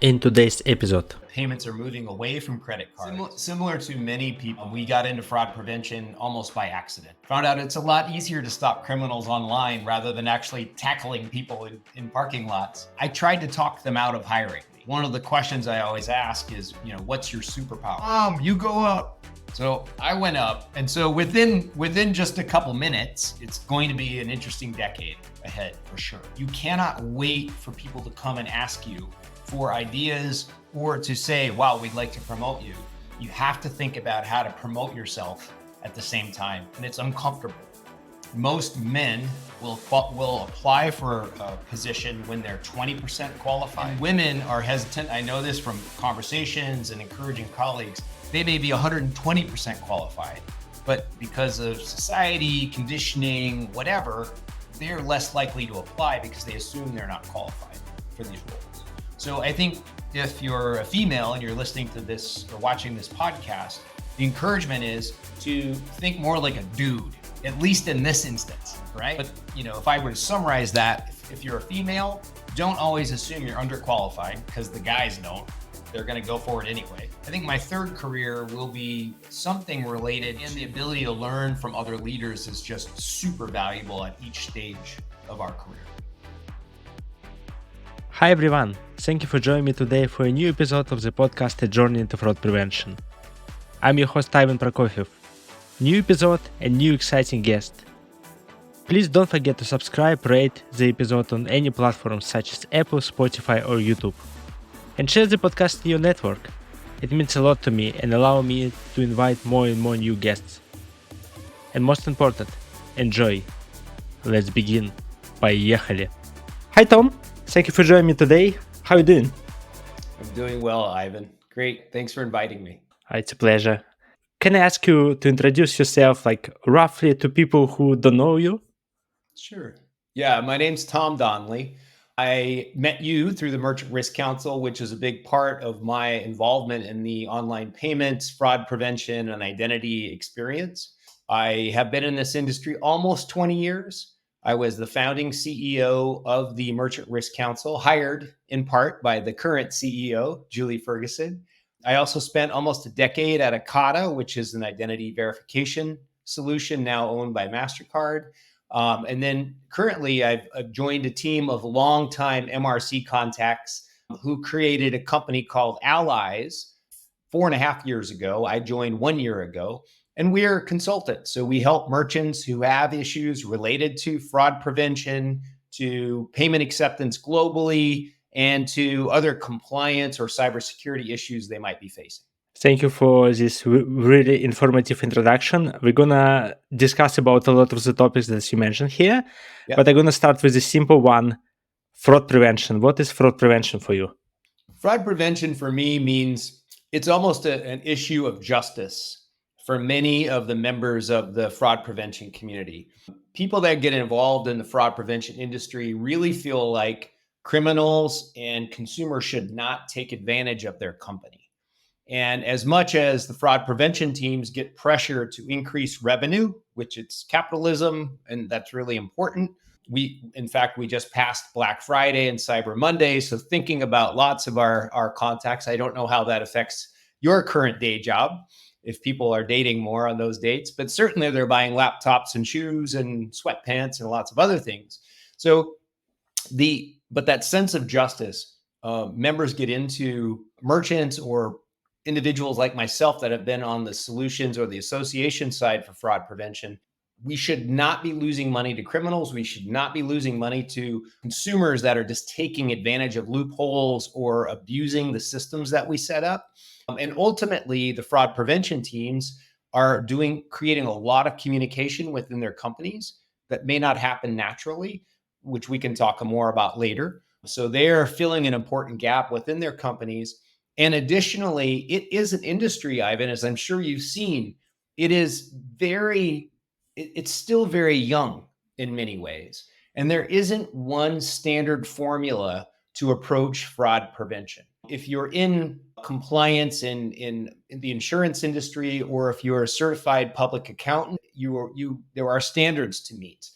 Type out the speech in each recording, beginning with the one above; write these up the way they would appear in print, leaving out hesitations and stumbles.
In today's episode. Payments are moving away from credit cards. Similar to many people, we got into fraud prevention almost by accident. Found out it's a lot easier to stop criminals online rather than actually tackling people in parking lots. I tried to talk them out of hiring me. One of the questions I always ask is, what's your superpower? You go up. So I went up, and so within just a couple minutes, it's going to be an interesting decade ahead for sure. You cannot wait for people to come and ask you for ideas or to say, wow, we'd like to promote you. You have to think about how to promote yourself at the same time, and it's uncomfortable. Most men will apply for a position when they're 20% qualified. And women are hesitant. I know this from conversations and encouraging colleagues. They may be 120% qualified, but because of society, conditioning, whatever, they're less likely to apply because they assume they're not qualified for these roles. So I think if you're a female and you're listening to this or watching this podcast, the encouragement is to think more like a dude, at least in this instance, right? But if I were to summarize that, if you're a female, don't always assume you're underqualified because the guys don't. They're going to go for it anyway. I think my third career will be something related, and the ability to learn from other leaders is just super valuable at each stage of our career. Hi everyone, thank you for joining me today for a new episode of the podcast A Journey into Fraud Prevention. I'm your host Ivan Prokofiev. New episode and new exciting guest. Please don't forget to subscribe, rate the episode on any platforms such as Apple, Spotify or YouTube. And share the podcast in your network. It means a lot to me and allow me to invite more and more new guests. And most important, enjoy. Let's begin. Поехали. Hi Tom, thank you for joining me today. How are you doing? I'm doing well, Ivan. Great. Thanks for inviting me. It's a pleasure. Can I ask you to introduce yourself roughly to people who don't know you? Sure. Yeah, my name's Tom Donlea. I met you through the Merchant Risk Council, which is a big part of my involvement in the online payments, fraud prevention, and identity experience. I have been in this industry almost 20 years. I was the founding CEO of the Merchant Risk Council, hired in part by the current CEO, Julie Ferguson. I also spent almost a decade at Akata, which is an identity verification solution now owned by MasterCard. And then currently I've joined a team of longtime MRC contacts who created a company called Allies 4.5 years ago. I joined 1 year ago, and we're consultants. So we help merchants who have issues related to fraud prevention, to payment acceptance globally, and to other compliance or cybersecurity issues they might be facing. Thank you for this really informative introduction. We're gonna discuss about a lot of the topics that you mentioned here, but I'm gonna start with a simple one, fraud prevention. What is fraud prevention for you? Fraud prevention for me means it's almost an issue of justice for many of the members of the fraud prevention community. People that get involved in the fraud prevention industry really feel like criminals and consumers should not take advantage of their company. And as much as the fraud prevention teams get pressure to increase revenue, which it's capitalism, and that's really important. In fact, we just passed Black Friday and Cyber Monday. So thinking about lots of our contacts, I don't know how that affects your current day job, if people are dating more on those dates, but certainly they're buying laptops and shoes and sweatpants and lots of other things. So but that sense of justice, members get into merchants or individuals like myself that have been on the solutions or the association side for fraud prevention. We should not be losing money to criminals. We should not be losing money to consumers that are just taking advantage of loopholes or abusing the systems that we set up. And ultimately, the fraud prevention teams are creating a lot of communication within their companies that may not happen naturally, which we can talk more about later. So they're filling an important gap within their companies. And additionally, it is an industry, Ivan, as I'm sure you've seen, it's still very young in many ways. And there isn't one standard formula to approach fraud prevention. If you're in compliance in the insurance industry, or if you're a certified public accountant, there are standards to meet.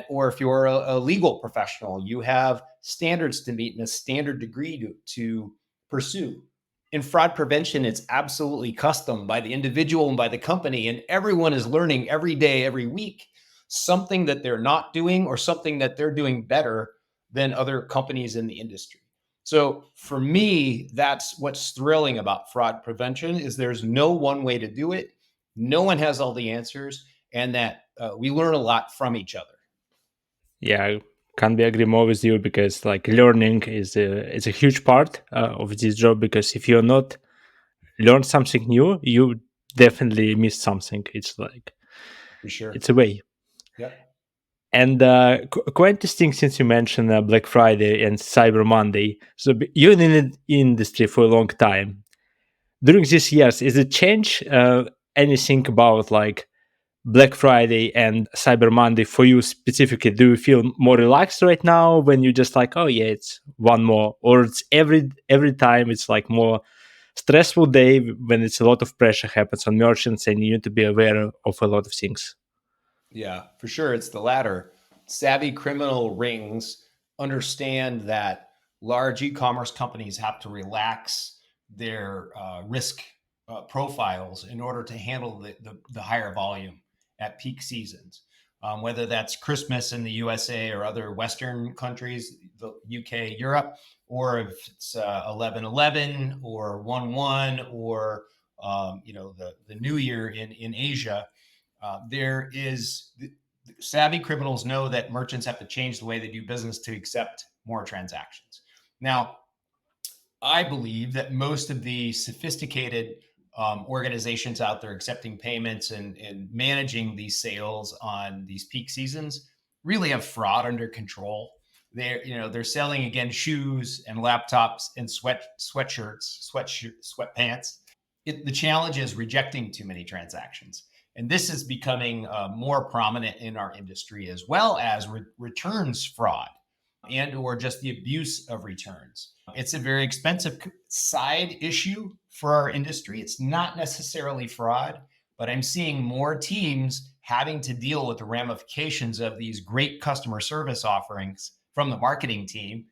Or if you're a legal professional, you have standards to meet and a standard degree to pursue. In fraud prevention, it's absolutely custom by the individual and by the company, and everyone is learning every day, every week, something that they're not doing or something that they're doing better than other companies in the industry. So for me, that's what's thrilling about fraud prevention is there's no one way to do it. No one has all the answers, and that we learn a lot from each other. Yeah, I can't be agree more with you because like learning is a huge part of this job, because if you're not learn something new, you definitely miss something. It's like For sure. it's a way. Yep. And quite interesting since you mentioned Black Friday and Cyber Monday. So you're in the industry for a long time. During these years, is it change anything about like Black Friday and Cyber Monday for you specifically? Do you feel more relaxed right now when you just like, oh yeah, it's one more, or it's every time it's like more stressful day when it's a lot of pressure happens on merchants and you need to be aware of a lot of things? Yeah, for sure. It's the latter. Savvy criminal rings understand that large e-commerce companies have to relax their risk profiles in order to handle the higher volume at peak seasons. Whether that's Christmas in the USA or other Western countries, the UK, Europe, or if it's 11/11 or 1/1 or the New Year in Asia, there is savvy criminals know that merchants have to change the way they do business to accept more transactions. Now, I believe that most of the sophisticated organizations out there accepting payments and managing these sales on these peak seasons really have fraud under control. They're selling again shoes and laptops and sweatpants. The challenge is rejecting too many transactions. And this is becoming more prominent in our industry, as well as returns fraud and or just the abuse of returns. It's a very expensive side issue for our industry. It's not necessarily fraud, but I'm seeing more teams having to deal with the ramifications of these great customer service offerings from the marketing team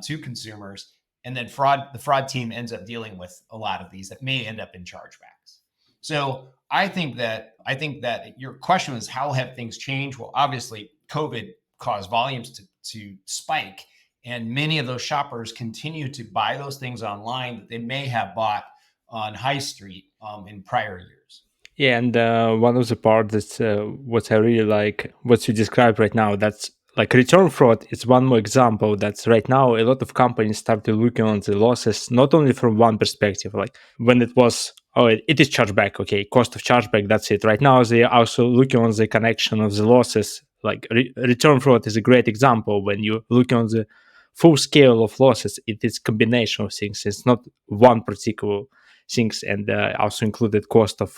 to consumers. And then the fraud team ends up dealing with a lot of these that may end up in chargebacks. So I think that your question was how have things changed? Well, obviously, COVID caused volumes to spike, and many of those shoppers continue to buy those things online that they may have bought on high street in prior years. Yeah, and one of the parts that's what I really like, what you described right now, that's like return fraud is one more example. That's right now a lot of companies start to looking on the losses not only from one perspective, like when it was, oh, it is chargeback, okay, cost of chargeback, that's it. Right now they are also looking on the connection of the losses. Like return fraud is a great example. When you look on the full scale of losses, it is combination of things. It's not one particular things, and also included cost of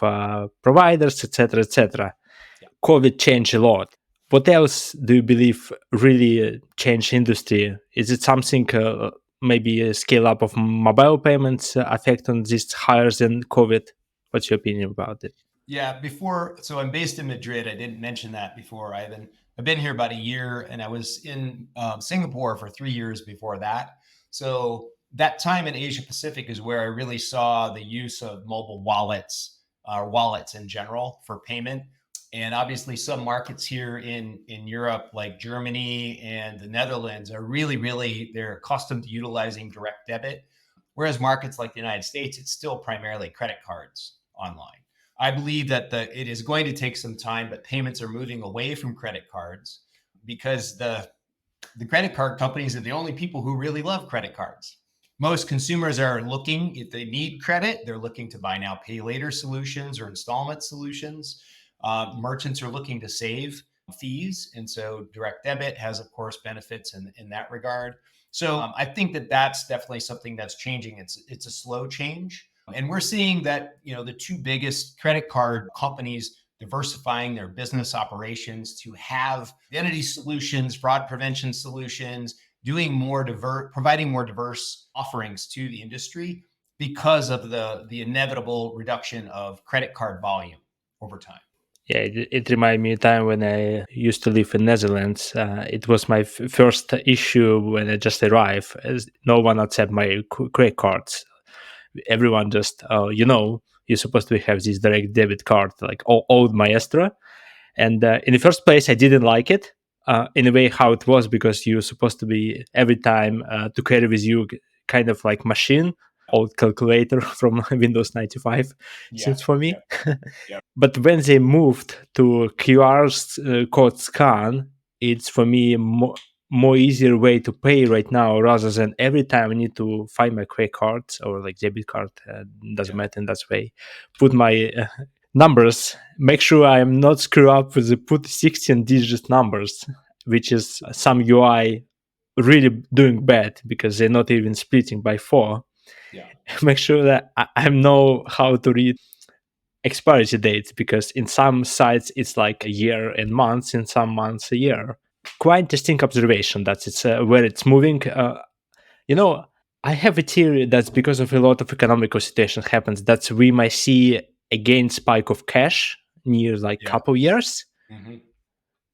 providers, etc., etc. Yeah. COVID changed a lot. What else do you believe really changed industry? Is it something maybe a scale up of mobile payments affect on this higher than COVID? What's your opinion about it? Yeah, so I'm based in Madrid. I didn't mention that before. I've been here about a year, and I was in Singapore for 3 years before that. So that time in Asia Pacific is where I really saw the use of mobile wallets or wallets in general for payment. And obviously, some markets here in Europe, like Germany and the Netherlands, are really they're accustomed to utilizing direct debit, whereas markets like the United States, it's still primarily credit cards online. I believe that it is going to take some time, but payments are moving away from credit cards because the credit card companies are the only people who really love credit cards. Most consumers are looking, if they need credit, they're looking to buy now, pay later solutions or installment solutions. Merchants are looking to save fees. And so direct debit has, of course, benefits in that regard. So I think that that's definitely something that's changing. It's a slow change. And we're seeing that, the two biggest credit card companies diversifying their business operations to have identity solutions, fraud prevention solutions, providing more diverse offerings to the industry because of the inevitable reduction of credit card volume over time. Yeah, it reminded me of a time when I used to live in Netherlands. It was my first issue when I just arrived. As no one accept my credit cards. Everyone just, you're supposed to have this direct debit card, like old Maestro. And in the first place, I didn't like it. In a way, how it was, because you're supposed to be every time to carry with you kind of like machine, old calculator from Windows 95, Yeah. seems for me. Yeah. But when they moved to QR code scan, it's for me more easier way to pay right now, rather than every time I need to find my credit cards or like debit card, doesn't Yeah. matter in that way. Put my numbers, make sure I am not screw up with the put 16 digit numbers, which is some UI really doing bad because they're not even splitting by 4. Yeah. Make sure that I know how to read expiry dates, because in some sites it's like a year and months, in some months a year. Quite interesting observation that it's where it's moving. You know, I have a theory that's because of a lot of economical situation happens that we might see again spike of cash near like Yeah. couple years. Hmm.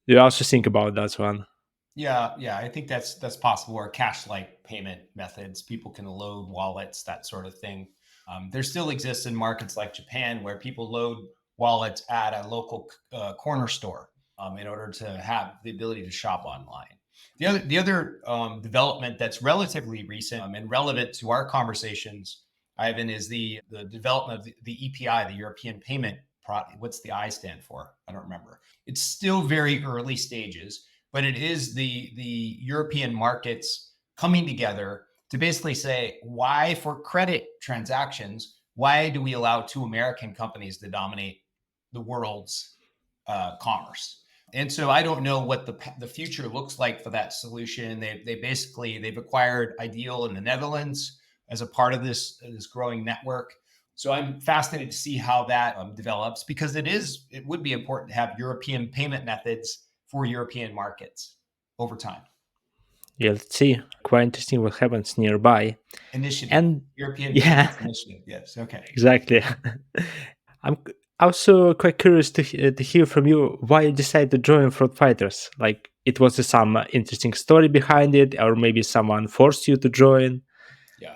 Do you also think about that one? Yeah, yeah, I think that's possible. Or cash-like payment methods, people can load wallets, that sort of thing. There still exists in markets like Japan where people load wallets at a local corner store in order to have the ability to shop online. The other development that's relatively recent and relevant to our conversations, Ivan, is the development of the EPI, the European Payment. What's the I stand for? I don't remember. It's still very early stages, but it is the European markets coming together to basically say, why for credit transactions, why do we allow two American companies to dominate the world's commerce? And so I don't know what the future looks like for that solution. They've acquired Ideal in the Netherlands as a part of this growing network. So I'm fascinated to see how that develops, because it would be important to have European payment methods for European markets over time. Yeah, let's see. Quite interesting what happens nearby. Initiative, And European yeah, Payments Initiative. Yes. Okay. exactly. I'm also quite curious to hear from you why you decided to join Fraud Fighters. Like, it was some interesting story behind it, or maybe someone forced you to join. Yeah.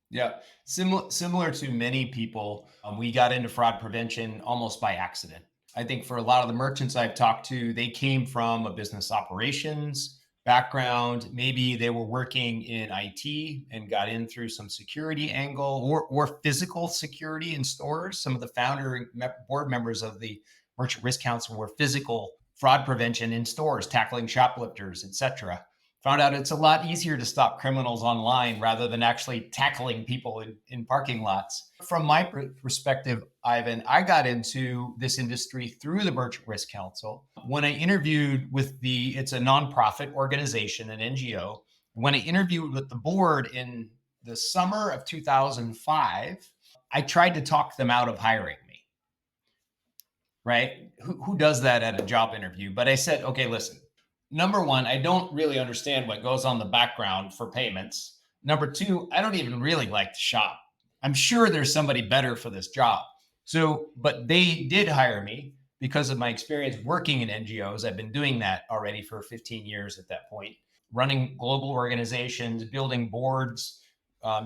Yeah, similar to many people, we got into fraud prevention almost by accident. I think for a lot of the merchants I've talked to, they came from a business operations background. Maybe they were working in IT and got in through some security angle, or physical security in stores. Some of the board members of the Merchant Risk Council were physical fraud prevention in stores, tackling shoplifters, etc. Found out it's a lot easier to stop criminals online rather than actually tackling people in parking lots. From my perspective, Ivan, I got into this industry through the Merchant Risk Council. When I interviewed with it's a nonprofit organization, an NGO. When I interviewed with the board in the summer of 2005, I tried to talk them out of hiring me. Right? Who does that at a job interview? But I said, okay, listen, number one, I don't really understand what goes on the background for payments. Number two, I don't even really like to shop. I'm sure there's somebody better for this job. So, but they did hire me because of my experience working in NGOs. I've been doing that already for 15 years at that point, running global organizations, building boards,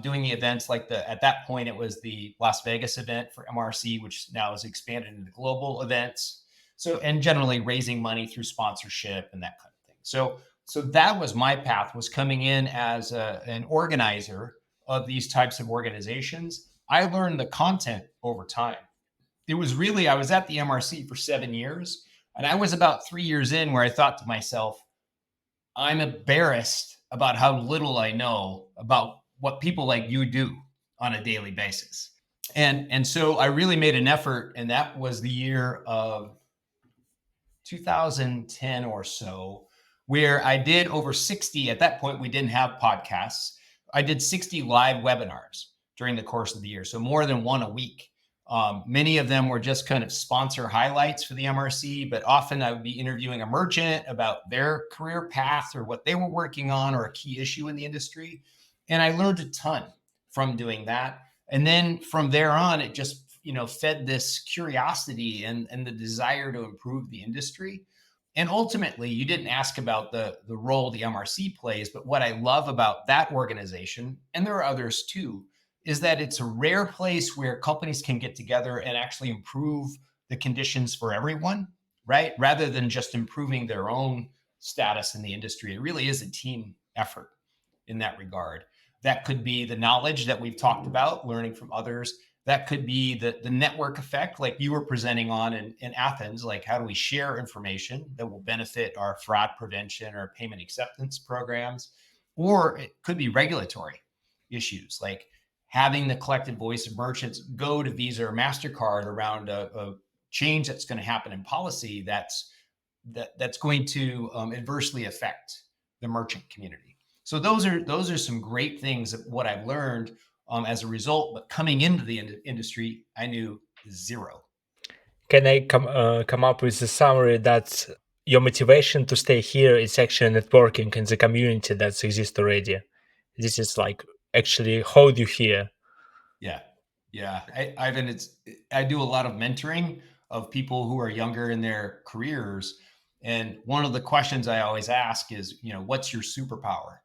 doing the events like at that point, it was the Las Vegas event for MRC, which now has expanded into global events. So, and generally raising money through sponsorship and that kind of thing. So that was my path, was coming in as an organizer of these types of organizations. I learned the content over time. It was really, I was at the MRC for 7 years, and I was about 3 years in where I thought to myself, I'm embarrassed about how little I know about what people like you do on a daily basis. And so I really made an effort, and that was the year of 2010 or so, where I did over 60. At that point, we didn't have podcasts. I did 60 live webinars during the course of the year, so more than one a week. Many of them were just kind of sponsor highlights for the MRC, but often I would be interviewing a merchant about their career path or what they were working on or a key issue in the industry. And I learned a ton from doing that. And then from there on, it just fed this curiosity and the desire to improve the industry. And ultimately, you didn't ask about the role the MRC plays, but what I love about that organization, and there are others too, is that it's a rare place where companies can get together and actually improve the conditions for everyone, right? Rather than just improving their own status in the industry. It really is a team effort in that regard. That could be the knowledge that we've talked about, learning from others. That could be the network effect, like you were presenting on in Athens, like how do we share information that will benefit our fraud prevention or payment acceptance programs? Or it could be regulatory issues, like having the collective voice of merchants go to Visa or MasterCard around a change that's going to happen in policy that's going to adversely affect the merchant community. So those are some great things of what I've learned as a result. But coming into the industry, I knew zero. Can I come up with a summary that your motivation to stay here is actually networking in the community that exists already? This is like actually hold you here. Yeah. Ivan, I do a lot of mentoring of people who are younger in their careers, and one of the questions I always ask is, what's your superpower?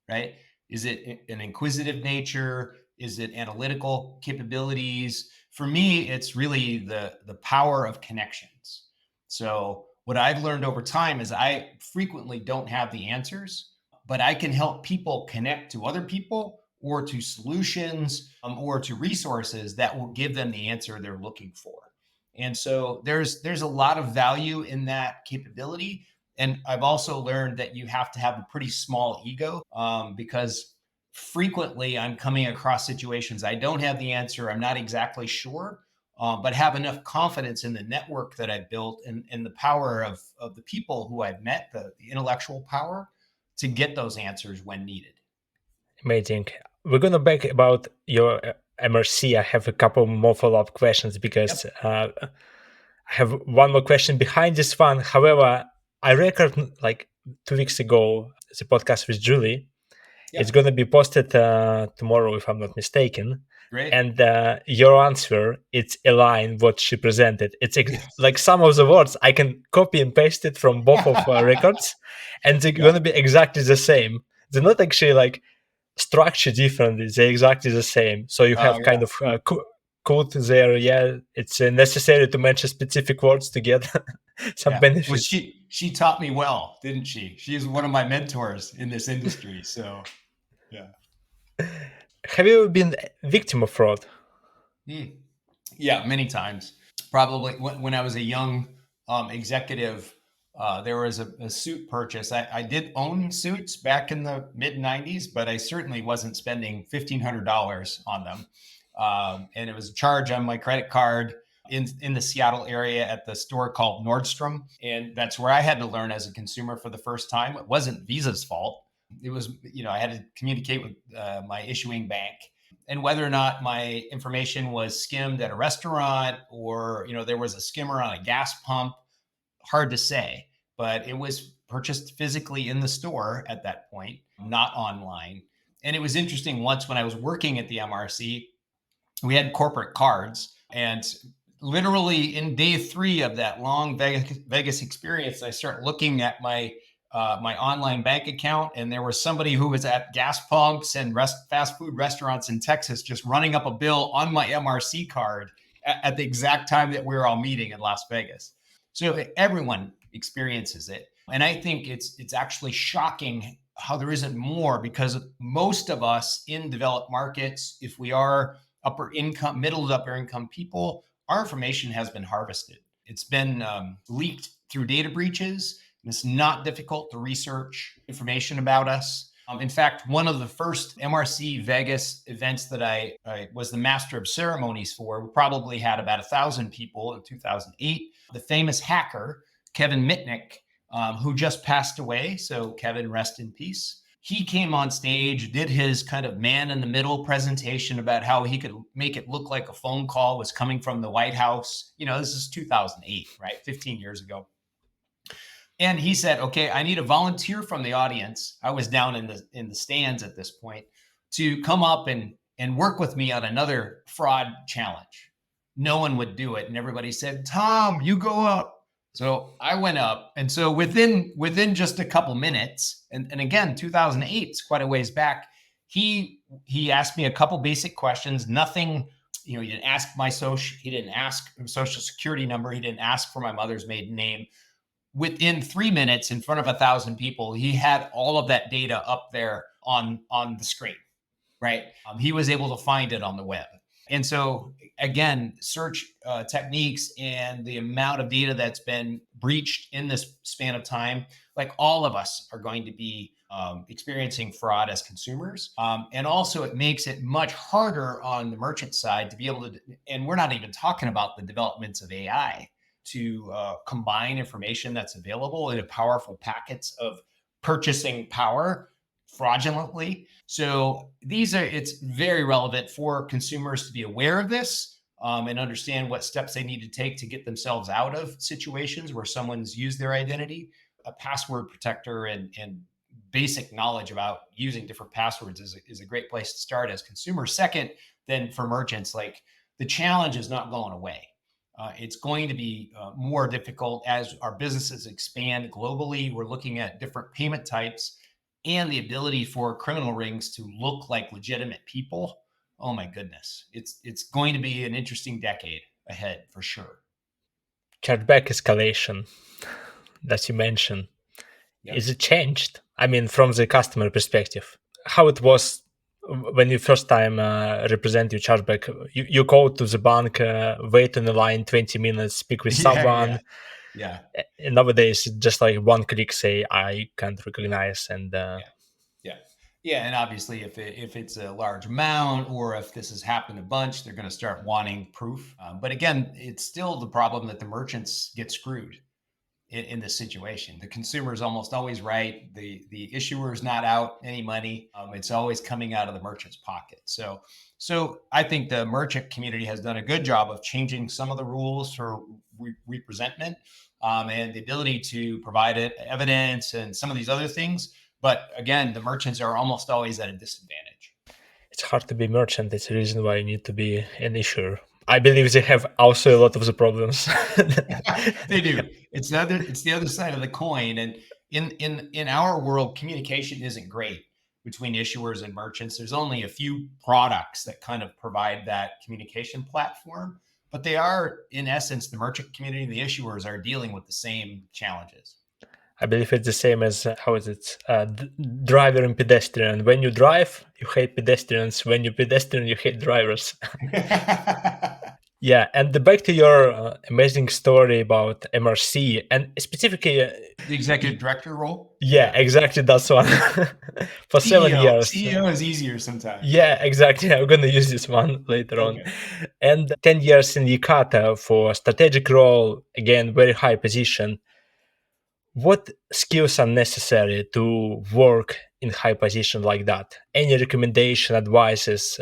Right? Is it an inquisitive nature? Is it analytical capabilities? For me, it's really the power of connections. So what I've learned over time is I frequently don't have the answers, but I can help people connect to other people or to solutions or to resources that will give them the answer they're looking for. And so there's a lot of value in that capability. And I've also learned that you have to have a pretty small ego because frequently I'm coming across situations I don't have the answer. I'm not exactly sure, but have enough confidence in the network that I've built and the power of the people who I've met, the intellectual power to get those answers when needed. Amazing. We're going to back about your MRC. I have a couple more follow-up questions because I have one more question behind this one. However, I recorded like 2 weeks ago the podcast with Julie. It's going to be posted tomorrow, if I'm not mistaken. Great. And your answer, it's aligned what she presented. It's like some of the words I can copy and paste it from both of records, and they're going to be exactly the same. They're not actually like structure differently. They're exactly the same. So you have kind of code there. Yeah, it's necessary to mention specific words to get some benefits. Well, she taught me well, didn't she? She is one of my mentors in this industry. So, yeah. Have you been a victim of fraud? Yeah, many times. Probably when I was a young executive, there was a suit purchase. I did own suits back in the mid 90s, but I certainly wasn't spending $1,500 on them. And it was a charge on my credit card in the Seattle area at the store called Nordstrom. And that's where I had to learn as a consumer for the first time. It wasn't Visa's fault. It was, I had to communicate with my issuing bank. And whether or not my information was skimmed at a restaurant or, there was a skimmer on a gas pump, hard to say. But it was purchased physically in the store at that point, not online. And it was interesting once when I was working at the MRC, we had corporate cards, and literally in day 3 of that long Vegas experience, I start looking at my online bank account, and there was somebody who was at gas pumps and fast food restaurants in Texas just running up a bill on my MRC card at the exact time that we were all meeting in Las Vegas. So everyone experiences it. And I think it's actually shocking how there isn't more, because most of us in developed markets, if we are upper income, middle to upper income people, our information has been harvested. It's been leaked through data breaches. And it's not difficult to research information about us. In fact, one of the first MRC Vegas events that I was the master of ceremonies for, we probably had about 1,000 people in 2008. The famous hacker, Kevin Mitnick, who just passed away. So Kevin, rest in peace. He came on stage, did his kind of man in the middle presentation about how he could make it look like a phone call was coming from the White House. This is 2008, right? 15 years ago. And he said, okay, I need a volunteer from the audience. I was down in the stands at this point to come up and and work with me on another fraud challenge. No one would do it. And everybody said, Tom, you go up. So I went up. And so within just a couple minutes, and again, 2008 is quite a ways back, he asked me a couple basic questions. Nothing, he didn't ask my he didn't ask social security number. He didn't ask for my mother's maiden name. Within 3 minutes, in front of 1,000 people, he had all of that data up there on the screen, right? He was able to find it on the web. And so again, search techniques and the amount of data that's been breached in this span of time, like all of us are going to be experiencing fraud as consumers. And also it makes it much harder on the merchant side to be able to, and we're not even talking about the developments of AI, to combine information that's available into powerful packets of purchasing power fraudulently. So it's very relevant for consumers to be aware of this and understand what steps they need to take to get themselves out of situations where someone's used their identity. A password protector and basic knowledge about using different passwords is a great place to start as consumers. Second, then for merchants, like the challenge is not going away. It's going to be more difficult as our businesses expand globally. We're looking at different payment types and the ability for criminal rings to look like legitimate people. Oh my goodness. It's going to be an interesting decade ahead for sure. Chargeback escalation that you mentioned, Yep. is it changed? I mean, from the customer perspective, how it was when you first time represent your chargeback, you go to the bank, wait in the line 20 minutes, speak with someone. Yeah. And nowadays, just like one click, say, I can't recognize. And Yeah, and obviously, if it's a large amount or if this has happened a bunch, they're going to start wanting proof. But again, it's still the problem that the merchants get screwed in this situation. The consumer is almost always right. The issuer is not out any money. It's always coming out of the merchant's pocket. So I think the merchant community has done a good job of changing some of the rules for representment and the ability to provide evidence and some of these other things. But again, the merchants are almost always at a disadvantage. It's hard to be merchant. It's the reason why you need to be an issuer. I believe they have also a lot of the problems. They do. It's the other side of the coin. And in our world, communication isn't great between issuers and merchants. There's only a few products that kind of provide that communication platform, but they are, in essence, the merchant community and the issuers are dealing with the same challenges. I believe it's the same as, how is it, driver and pedestrian. When you drive, you hate pedestrians. When you're pedestrian, you hate drivers. Yeah, and back to your amazing story about MRC, and specifically... the executive director role? Yeah, exactly, that's one. For CEO, 7 years. CEO is easier sometimes. Yeah, exactly. I'm going to use this one later on. And 10 years in Yakata for strategic role, again, very high position. What skills are necessary to work in high position like that? Any recommendation, advices?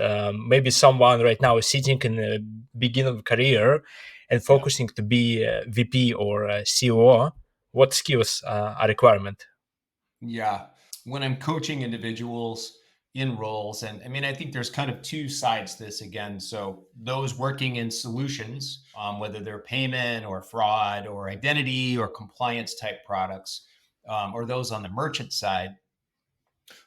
Maybe someone right now is sitting in the beginning of career and focusing to be a VP or a COO. What skills are requirement? Yeah. When I'm coaching individuals in roles, and I mean, I think there's kind of two sides to this again. So those working in solutions, whether they're payment or fraud or identity or compliance type products, or those on the merchant side.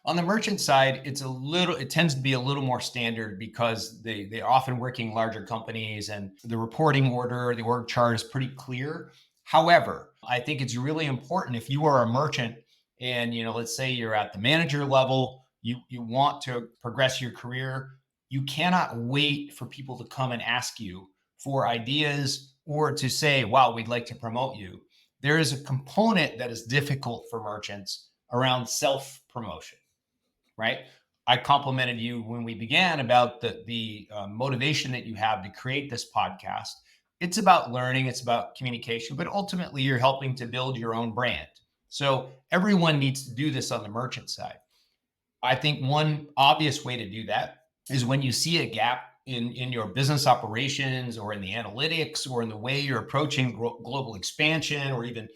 On the merchant side, it tends to be a little more standard because they're often working larger companies and the reporting order, the org chart is pretty clear. However, I think it's really important if you are a merchant and, let's say you're at the manager level, you want to progress your career, you cannot wait for people to come and ask you for ideas or to say, wow, we'd like to promote you. There is a component that is difficult for merchants around self-promotion, right? I complimented you when we began about the motivation that you have to create this podcast. It's about learning, it's about communication, but ultimately you're helping to build your own brand. So everyone needs to do this on the merchant side. I think one obvious way to do that is when you see a gap in your business operations or in the analytics or in the way you're approaching global expansion or even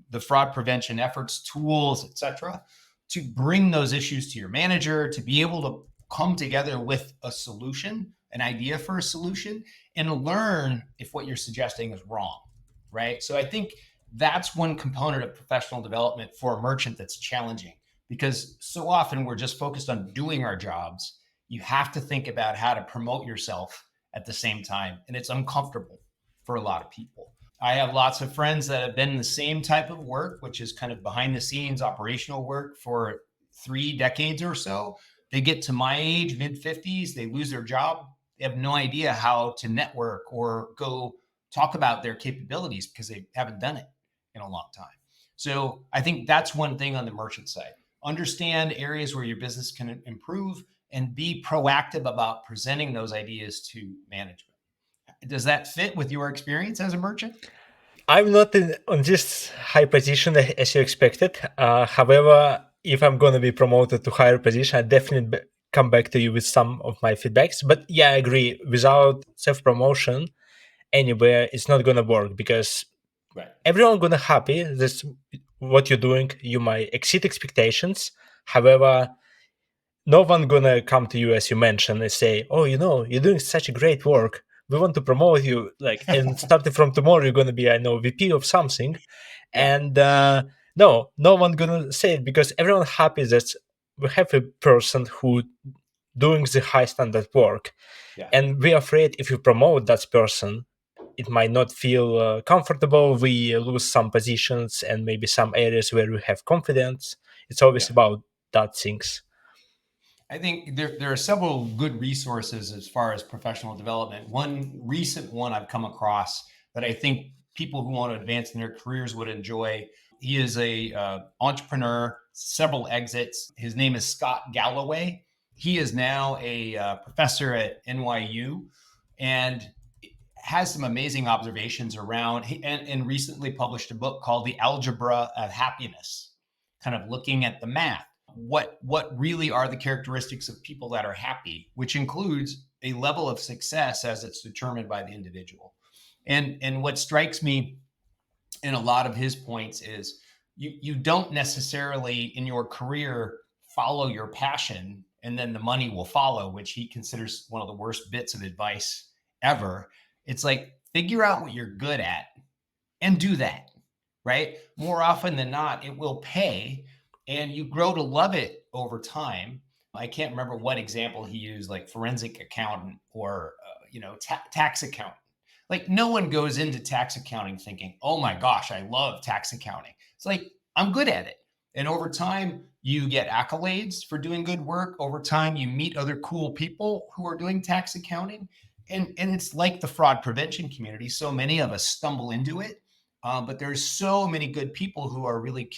the fraud prevention efforts, tools, etc., to bring those issues to your manager, to be able to come together with a solution, an idea for a solution, and learn if what you're suggesting is wrong, right? So I think that's one component of professional development for a merchant that's challenging, because so often we're just focused on doing our jobs. You have to think about how to promote yourself at the same time, and it's uncomfortable for a lot of people. I have lots of friends that have been in the same type of work, which is kind of behind the scenes operational work, for 3 decades or so. They get to my age, mid 50s, they lose their job. They have no idea how to network or go talk about their capabilities because they haven't done it in a long time. So I think that's one thing on the merchant side. Understand areas where your business can improve and be proactive about presenting those ideas to management. Does that fit with your experience as a merchant? I'm not on this high position as you expected. However, if I'm going to be promoted to higher position, I definitely come back to you with some of my feedbacks. But yeah, I agree. Without self-promotion anywhere, it's not going to work, because Right. everyone going to happy. That's what you're doing. You might exceed expectations. However, no one gonna come to you, as you mentioned, and say, "Oh, you're doing such a great work. We want to promote you." Like, and starting from tomorrow, you're gonna be, I know, VP of something. Yeah. And no one gonna say it, because everyone happy that we have a person who doing the high standard work, Yeah. and we're afraid if you promote that person, it might not feel comfortable. We lose some positions and maybe some areas where we have confidence. It's always Yeah. about that things. I think there are several good resources as far as professional development. One recent one I've come across that I think people who want to advance in their careers would enjoy. He is a entrepreneur, several exits. His name is Scott Galloway. He is now a professor at NYU and has some amazing observations around, and recently published a book called The Algebra of Happiness, kind of looking at the math. What really are the characteristics of people that are happy, which includes a level of success as it's determined by the individual. And what strikes me in a lot of his points is you don't necessarily in your career follow your passion and then the money will follow, which he considers one of the worst bits of advice ever. It's like, figure out what you're good at and do that, right? More often than not, it will pay and you grow to love it over time. I can't remember what example he used, like forensic accountant or, tax accountant. Like, no one goes into tax accounting thinking, oh my gosh, I love tax accounting. It's like, I'm good at it. And over time, you get accolades for doing good work. Over time, you meet other cool people who are doing tax accounting. And it's like the fraud prevention community. So many of us stumble into it, but there's so many good people who are really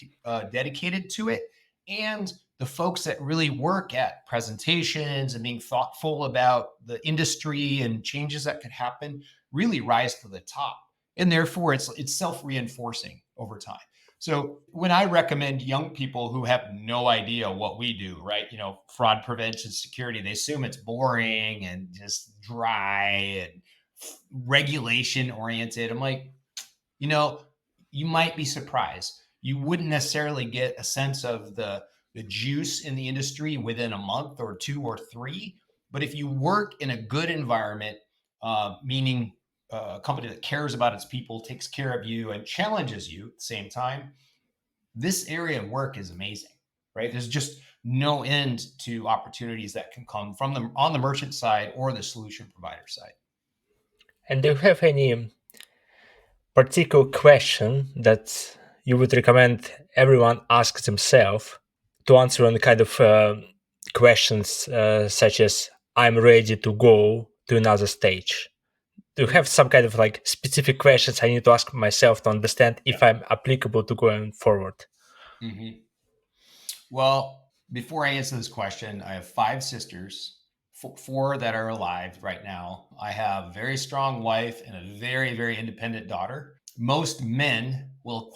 dedicated to it. And the folks that really work at presentations and being thoughtful about the industry and changes that could happen really rise to the top. And therefore, it's self-reinforcing over time. So when I recommend young people who have no idea what we do, right? Fraud prevention, security, they assume it's boring and just dry and regulation oriented. I'm like, you might be surprised. You wouldn't necessarily get a sense of the juice in the industry within a month or 2 or 3. But if you work in a good environment, meaning a company that cares about its people, takes care of you, and challenges you at the same time, this area of work is amazing, right? There's just no end to opportunities that can come from them on the merchant side or the solution provider side. And do you have any particular question that you would recommend everyone ask themselves to answer on kind of questions such as, I'm ready to go to another stage? Do you have some kind of like specific questions I need to ask myself to understand if I'm applicable to going forward? Mm-hmm. Well, before I answer this question, I have 5 sisters, four that are alive right now. I have a very strong wife and a very, very independent daughter. Most men will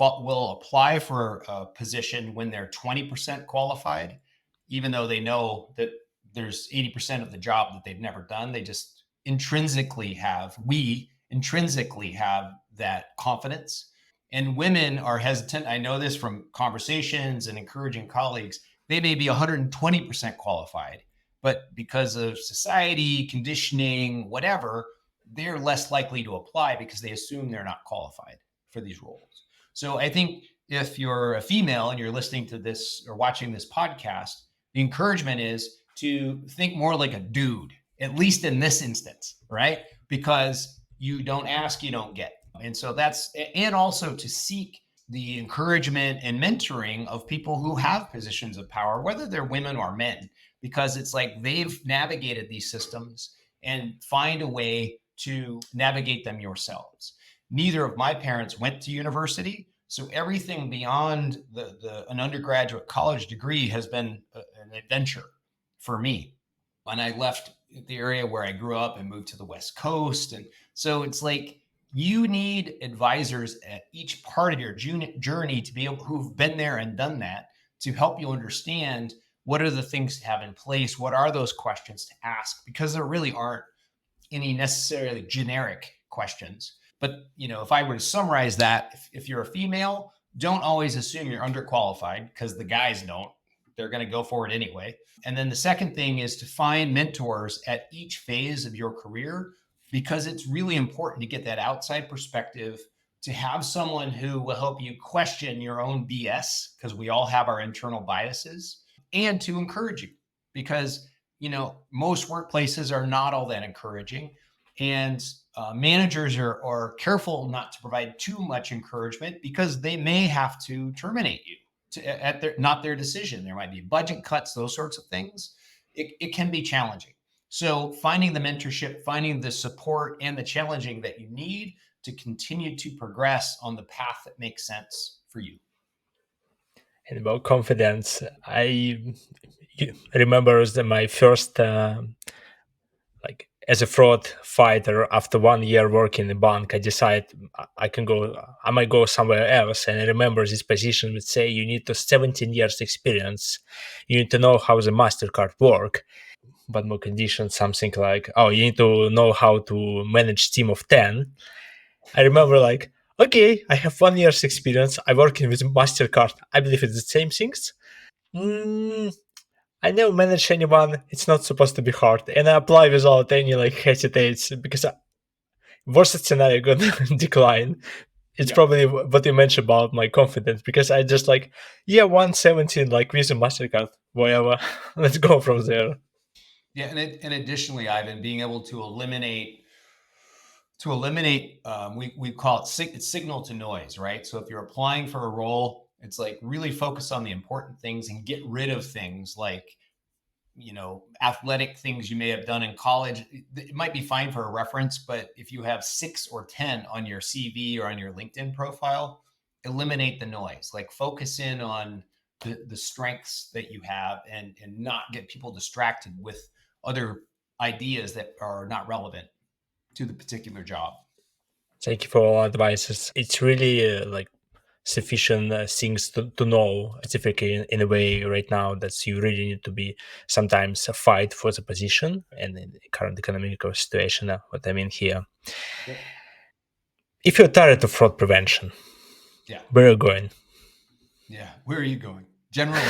apply for a position when they're 20% qualified, even though they know that there's 80% of the job that they've never done. They just we intrinsically have that confidence. And women are hesitant. I know this from conversations and encouraging colleagues. They may be 120% qualified, but because of society, conditioning, whatever, they're less likely to apply because they assume they're not qualified for these roles. So I think if you're a female and you're listening to this or watching this podcast, the encouragement is to think more like a dude, at least in this instance, right? Because you don't ask, you don't get. And so that's, and also to seek the encouragement and mentoring of people who have positions of power, whether they're women or men, because it's like they've navigated these systems, and find a way to navigate them yourselves. Neither of my parents went to university, so everything beyond an undergraduate college degree has been an adventure for me. And I left the area where I grew up and moved to the West Coast. And so it's like you need advisors at each part of your journey to be able, who've been there and done that, to help you understand what are the things to have in place, what are those questions to ask, because there really aren't any necessarily generic questions. But if I were to summarize that, if you're a female, don't always assume you're underqualified, because the guys don't. They're going to go for it anyway. And then the second thing is to find mentors at each phase of your career, because it's really important to get that outside perspective, to have someone who will help you question your own BS, because we all have our internal biases, and to encourage you, because most workplaces are not all that encouraging, and managers are careful not to provide too much encouragement, because they may have to terminate you at not their decision. There might be budget cuts, those sorts of things. It can be challenging. So finding the mentorship, finding the support and the challenging that you need to continue to progress on the path that makes sense for you. And about confidence, I remember my first as a fraud fighter. After 1 year working in a bank, I decided I might go somewhere else. And I remember this position would say you need to 17 years experience, you need to know how the MasterCard work, but more conditions, something like, oh, you need to know how to manage team of 10. I remember okay, I have 1 year's experience, I'm working with MasterCard, I believe it's the same things. I never manage anyone, it's not supposed to be hard, and I apply without any hesitates, because worst scenario gonna decline. It's probably what you mentioned about my confidence, because I just 117 with a MasterCard, whatever. Let's go from there. Yeah, and additionally, Ivan, being able to eliminate we call it it's signal to noise, right? So if you're applying for a role, it's really focus on the important things and get rid of things like athletic things you may have done in college. It might be fine for a reference, but if you have 6 or 10 on your CV or on your LinkedIn profile, eliminate the noise. Focus in on the strengths that you have, and not get people distracted with other ideas that are not relevant to the particular job. Thank you for all advices. It's really sufficient things to know, specifically in a way right now that you really need to be sometimes a fight for the position, and in the current economic situation, what I mean here. Yep. If you're tired of fraud prevention, where are you going? Yeah, where are you going? Generally,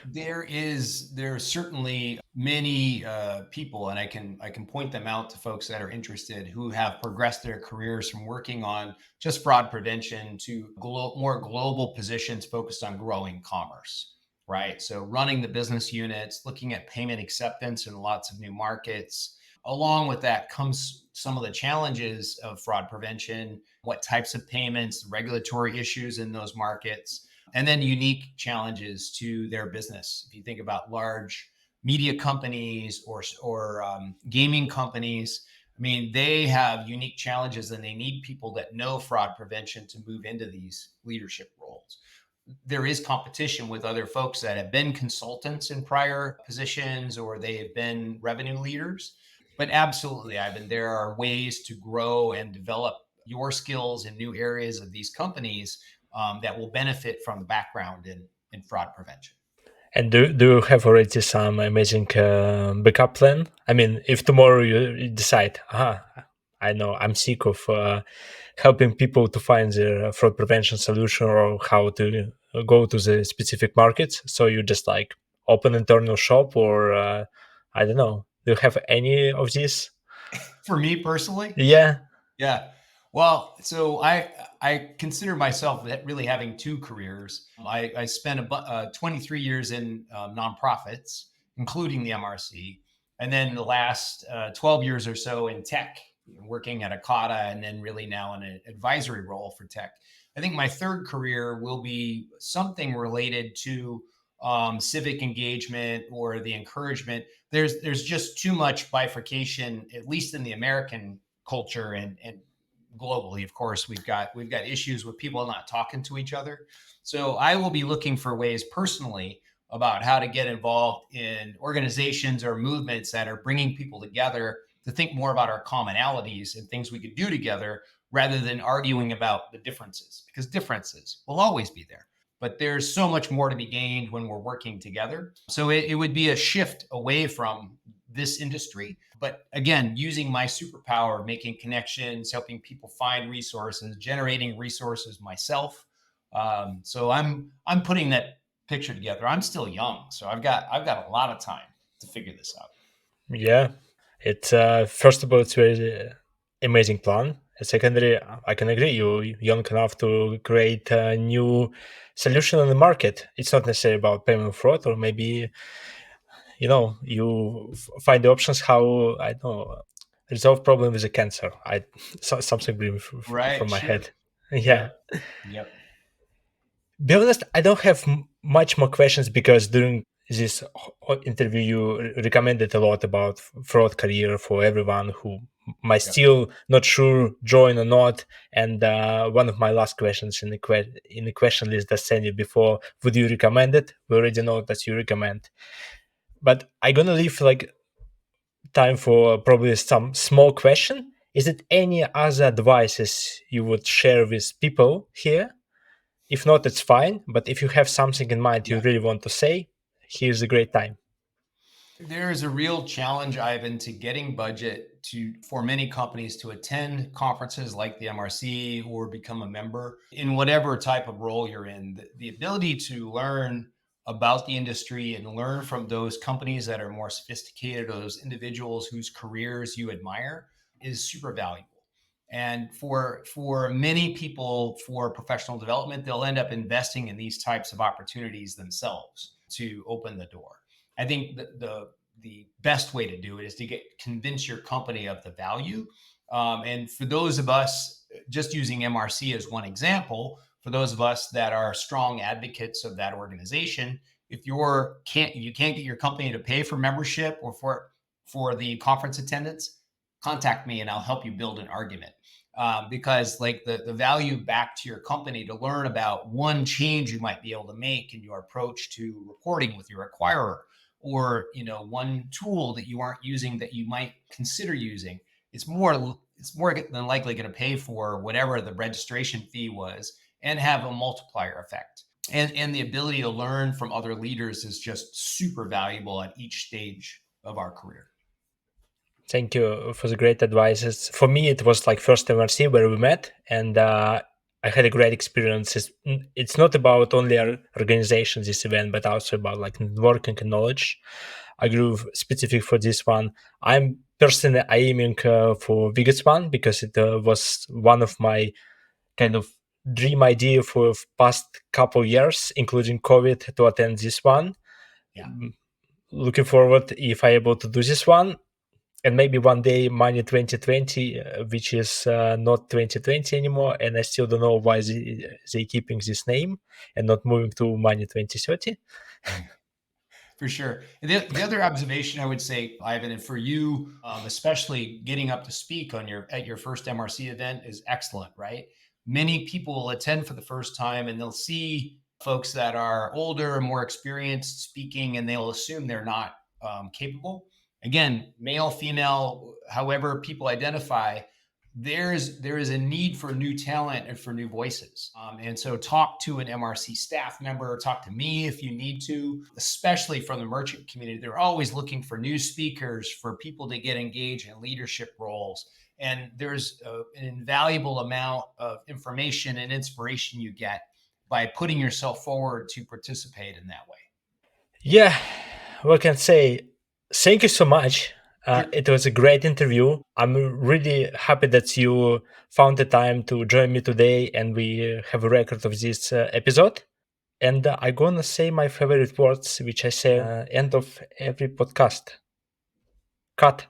there are certainly many people, and I can point them out to folks that are interested, who have progressed their careers from working on just fraud prevention to more global positions focused on growing commerce, right? So running the business units, looking at payment acceptance in lots of new markets. Along with that comes some of the challenges of fraud prevention, what types of payments, regulatory issues in those markets, and then unique challenges to their business. If you think about large media companies or gaming companies, I mean, they have unique challenges, and they need people that know fraud prevention to move into these leadership roles. There is competition with other folks that have been consultants in prior positions, or they have been revenue leaders. But absolutely, Ivan, there are ways to grow and develop your skills in new areas of these companies that will benefit from the background in fraud prevention. And do you have already some amazing backup plan? I mean, if tomorrow you decide, I know I'm sick of helping people to find their fraud prevention solution, or how to go to the specific markets, so you just open internal shop, or I don't know. Do you have any of these? For me personally, Yeah. yeah. Well, so I consider myself really having two careers. I spent 23 years in nonprofits, including the MRC, and then the last 12 years or so in tech, working at Akata, and then really now in an advisory role for tech. I think my third career will be something related to civic engagement or the encouragement. There's just too much bifurcation, at least in the American culture and globally. Of course, we've got issues with people not talking to each other. So I will be looking for ways personally about how to get involved in organizations or movements that are bringing people together to think more about our commonalities and things we could do together rather than arguing about the differences, because differences will always be there, but there's so much more to be gained when we're working together. So it would be a shift away from this industry, but again, using my superpower, making connections, helping people find resources, generating resources myself. So I'm putting that picture together. I'm still young, so I've got a lot of time to figure this out. Yeah. It's first of all, it's very amazing plan. And secondly, I can agree. You young enough to create a new solution on the market. It's not necessarily about payment fraud, or maybe you find the options how I don't know resolve problem with the cancer. Something brings from Right? my Sure. head. Yeah. Yep. Yep. Be honest, I don't have much more questions because during this interview you recommended a lot about fraud career for everyone who might Yep. still not sure join or not. And one of my last questions in the question list that sent you before: would you recommend it? We already know that you recommend, but I'm gonna leave like time for probably some small question. Is it any other advices you would share with people here? If not, it's fine. But if you have something in mind you Yeah. really want to say, here's a great time. There is a real challenge, Ivan, to getting budget for many companies to attend conferences like the MRC or become a member in whatever type of role you're in. The ability to learn about the industry and learn from those companies that are more sophisticated, or those individuals whose careers you admire, is super valuable. And for many people, for professional development, they'll end up investing in these types of opportunities themselves to open the door. I think the best way to do it is to convince your company of the value. And for those of us, just using MRC as one example, for those of us that are strong advocates of that organization, if you can't get your company to pay for membership or for the conference attendance, contact me and I'll help you build an argument. Because like the value back to your company to learn about one change you might be able to make in your approach to reporting with your acquirer, or one tool that you aren't using that you might consider using, it's more than likely going to pay for whatever the registration fee was and have a multiplier effect. And the ability to learn from other leaders is just super valuable at each stage of our career. Thank you for the great advices. For me, it was like first MRC where we met, and I had a great experience. It's not about only our organization, this event, but also about like networking and knowledge. I grew specific for this one. I'm personally aiming for biggest one because it was one of my kind of dream idea for past couple years, including COVID, to attend this one. Yeah. Looking forward if I able to do this one, and maybe one day Money 2020, which is not 2020 anymore, and I still don't know why they keeping this name and not moving to Money 2030. For sure. And the other observation I would say, Ivan, and for you, especially getting up to speak at your first MRC event is excellent, right? Many people will attend for the first time and they'll see folks that are older, more experienced speaking, and they'll assume they're not capable. Again, male, female, however people identify, there is a need for new talent and for new voices. And so talk to an MRC staff member, talk to me if you need to, especially from the merchant community. They're always looking for new speakers, for people to get engaged in leadership roles. And there's an invaluable amount of information and inspiration you get by putting yourself forward to participate in that way. Yeah, we can say Thank you so much. It was a great interview. I'm really happy that you found the time to join me today and we have a record of this episode. And I'm gonna say my favorite words, which I say end of every podcast. Cut.